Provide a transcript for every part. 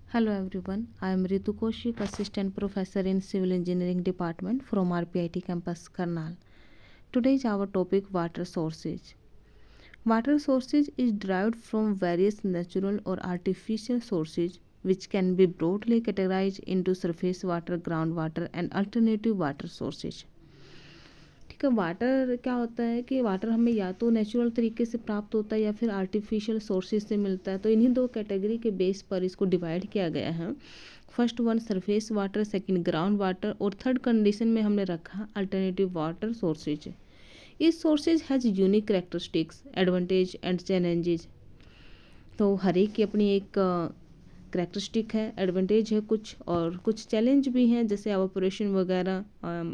Hello everyone, I am Ritu Kaushik, Assistant Professor in Civil Engineering Department from RPIT Campus Karnal. Today is our topic water sources. Water sources is derived from various natural or artificial sources which can be broadly categorized into surface water, groundwater and alternative water sources. ठीक है, water क्या होता है कि water हमें या तो natural तरीके से प्राप्त होता है या फिर आर्टिफिशियल सोर्सेज से मिलता है। तो इन्हीं दो कैटेगरी के बेस पर इसको डिवाइड किया गया है। First one surface water, second ground water और थर्ड कंडीशन में हमने रखा अल्टरनेटिव वाटर सोर्सेज। इस sources has unique characteristics, advantage and challenges. तो हर एक की अपनी एक करेक्टरिस्टिक है, एडवांटेज है कुछ और कुछ चैलेंज भी हैं, जैसे एवापोरेशन वगैरह,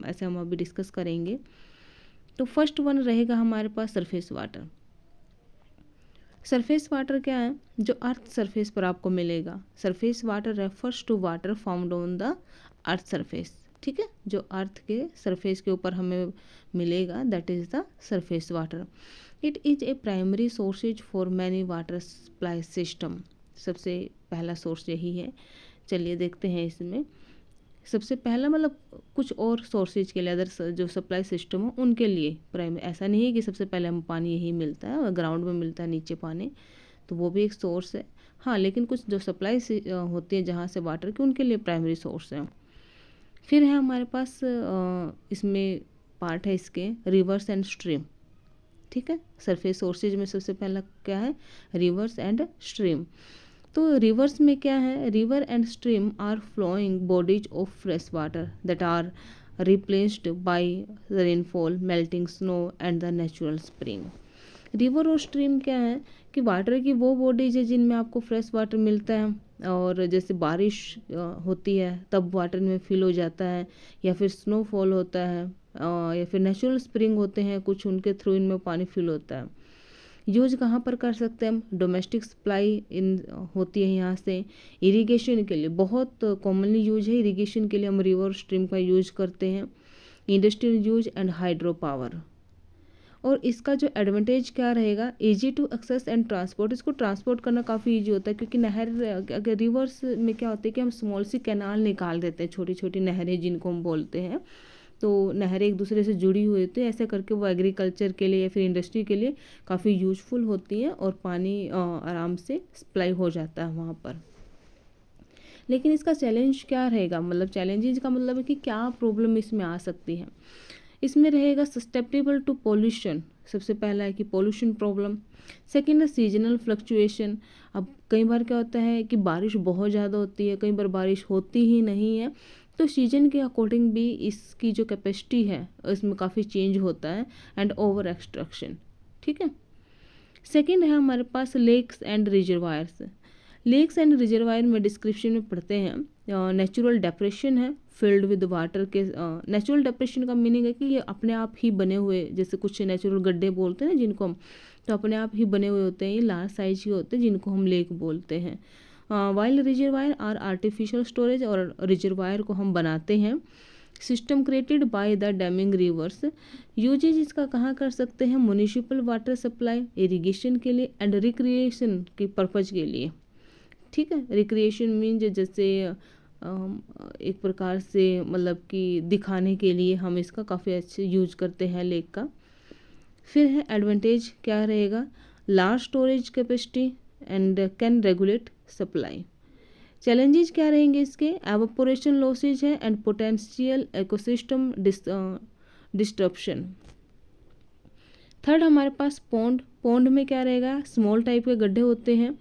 ऐसे हम अभी डिस्कस करेंगे। तो फर्स्ट वन रहेगा हमारे पास सरफेस वाटर। सरफेस वाटर क्या है? जो अर्थ सरफेस पर आपको मिलेगा। Surface water refers to water found on the earth surface. ठीक है, जो अर्थ के सरफेस के ऊपर हमें मिलेगा, that is the surface water. It is a primary sources for many water supply system. सबसे पहला सोर्स यही है। चलिए देखते हैं इसमें। सबसे पहला मतलब कुछ और सोर्सेज के लिए, अदर जो सप्लाई सिस्टम हो उनके लिए प्राइमरी, ऐसा नहीं है कि सबसे पहले हम पानी यही मिलता है और ग्राउंड में मिलता है नीचे पानी, तो वो भी एक सोर्स है। हाँ, लेकिन कुछ जो सप्लाई से होती है जहाँ से वाटर की, उनके लिए प्राइमरी सोर्स है। फिर है हमारे पास इसमें पार्ट है इसके रिवर्स एंड स्ट्रीम। ठीक है, सरफेस सोर्सेज में सबसे पहला क्या है? Rivers and stream. तो रिवर्स में क्या है? River and stream are flowing bodies of fresh water that are replaced by rainfall, melting snow and the natural spring. River और स्ट्रीम क्या है कि वाटर की वो बॉडीज है जिनमें आपको फ्रेश वाटर मिलता है, और जैसे बारिश होती है तब वाटर में फिल हो जाता है, या फिर स्नोफॉल होता है, या फिर नेचुरल स्प्रिंग होते हैं कुछ, उनके थ्रू इनमें पानी फिल होता है। यूज कहाँ पर कर सकते हैं हम? डोमेस्टिक सप्लाई इन होती है यहाँ से। इरिगेशन के लिए बहुत कॉमनली यूज है, इरिगेशन के लिए हम रिवर स्ट्रीम का यूज करते हैं। Industrial use and hydro power. और इसका जो एडवांटेज क्या रहेगा? Easy to access and transport. इसको ट्रांसपोर्ट करना काफ़ी ईजी होता है, क्योंकि नहर, अगर रिवर्स में क्या होता है कि हम स्मॉल सी कैनाल निकाल देते हैं, छोटी छोटी नहरें जिनको हम बोलते हैं। तो नहरें एक दूसरे से जुड़ी हुई होती है, ऐसे करके वो एग्रीकल्चर के लिए या फिर इंडस्ट्री के लिए काफ़ी यूजफुल होती है, और पानी आराम से सप्लाई हो जाता है वहाँ पर। लेकिन इसका चैलेंज क्या रहेगा? मतलब चैलेंजेस का मतलब है कि क्या प्रॉब्लम इसमें आ सकती है। इसमें रहेगा सस्टेप्टेबल टू पोल्यूशन। सबसे पहला है कि पोल्यूशन प्रॉब्लम। सेकेंड है सीजनल फ्लक्चुएशन। अब कई बार क्या होता है कि बारिश बहुत ज़्यादा होती है, कई बार बारिश होती ही नहीं है, तो सीजन के अकॉर्डिंग भी इसकी जो कैपेसिटी है इसमें काफ़ी चेंज होता है। And over extraction. ठीक है। सेकेंड है हमारे पास lakes and reservoirs. Lakes and reservoir में डिस्क्रिप्शन में पढ़ते हैं, नेचुरल डेप्रेशन है फिल्ड विद वाटर के। नेचुरल डेप्रेशन का मीनिंग है कि ये अपने आप ही बने हुए, जैसे कुछ नेचुरल गड्ढे बोलते हैं ना जिनको हम, तो अपने आप ही बने हुए होते हैं, ये लार्ज साइज के होते हैं जिनको हम लेक बोलते हैं। Wild reservoir are artificial storage, और रिजर्वायर को हम बनाते हैं। System created by the damming rivers. Uses इसका कहाँ कर सकते हैं? म्युनिसिपल वाटर सप्लाई, इरिगेशन के लिए एंड रिक्रिएशन के पर्पज़ के लिए। ठीक है, रिक्रिएशन मीन जैसे एक प्रकार से मतलब कि दिखाने के लिए हम इसका काफ़ी अच्छे यूज करते हैं लेक का। फिर है एडवांटेज क्या रहेगा? Large storage capacity and can regulate supply. Challenges क्या रहेंगे इसके? एवापोरेशन लॉसेज है एंड पोटेंशियल इकोसिस्टम डिस्टरप्शन। थर्ड हमारे पास पॉन्ड। पॉन्ड में क्या रहेगा? स्मॉल टाइप के गड्ढे होते हैं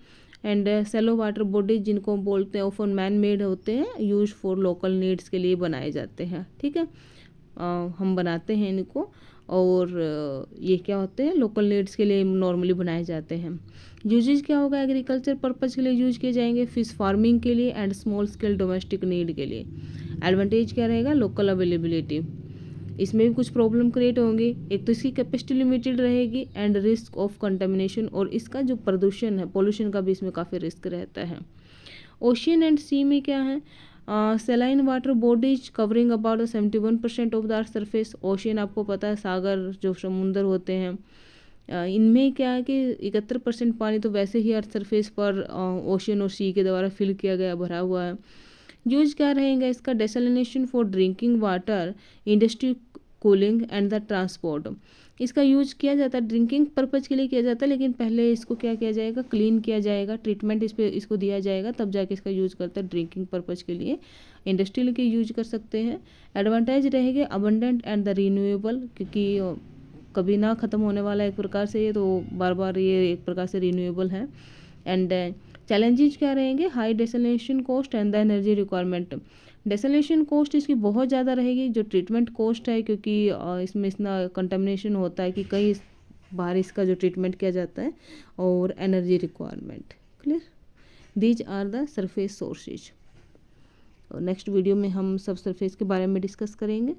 एंड सेलो वाटर बॉडीज जिनको बोलते हैं, ऑफन मैन मेड होते हैं, यूज फॉर लोकल नीड्स के लिए बनाए जाते हैं। ठीक है, हम बनाते हैं इनको, और ये क्या होते हैं? लोकल नीड्स के लिए नॉर्मली बनाए जाते हैं। यूजेज क्या होगा? एग्रीकल्चर पर्पज़ के लिए यूज किए जाएंगे, फिश फार्मिंग के लिए and small scale domestic need के लिए। एडवांटेज क्या रहेगा? Local availability. इसमें भी कुछ प्रॉब्लम क्रिएट होंगी। एक तो इसकी कैपेसिटी लिमिटेड रहेगी एंड रिस्क ऑफ कंटेमिनेशन, और इसका जो प्रदूषण है, पोल्यूशन का भी इसमें काफ़ी रिस्क रहता है। ओशियन एंड सी में क्या है? Saline water bodies covering about 71% of the earth surface. Ocean आपको पता है, सागर जो समुंदर होते हैं, इनमें क्या है कि 71% पानी तो वैसे ही अर्थ सरफेस पर ओशन और सी के द्वारा फिल किया गया भरा हुआ है। यूज क्या रहेगा इसका? Desalination for drinking water, industry, cooling and the transport. इसका यूज किया जाता है ड्रिंकिंग पर्पज़ के लिए किया जाता है, लेकिन पहले इसको क्या किया जाएगा? क्लीन किया जाएगा, ट्रीटमेंट इस पे इसको दिया जाएगा, तब जाके इसका यूज करता है ड्रिंकिंग पर्पज़ के लिए। इंडस्ट्रियल के यूज कर सकते हैं। एडवांटेज रहेंगे अबंडेंट एंड द रिन्यूएबल, क्योंकि कभी ना ख़त्म होने वाला एक प्रकार से ये, तो बार बार ये एक प्रकार से रिन्यूएबल है। एंड चैलेंजेस क्या रहेंगे? High desalination cost and the energy requirement. Desalination cost इसकी बहुत ज़्यादा रहेगी, जो ट्रीटमेंट कॉस्ट है, क्योंकि इसमें इतना कंटामिनेशन होता है कि कई बार इसका जो ट्रीटमेंट किया जाता है। और energy requirement. Clear? These are the surface sources. Next video में हम सब सरफेस के बारे में डिस्कस करेंगे।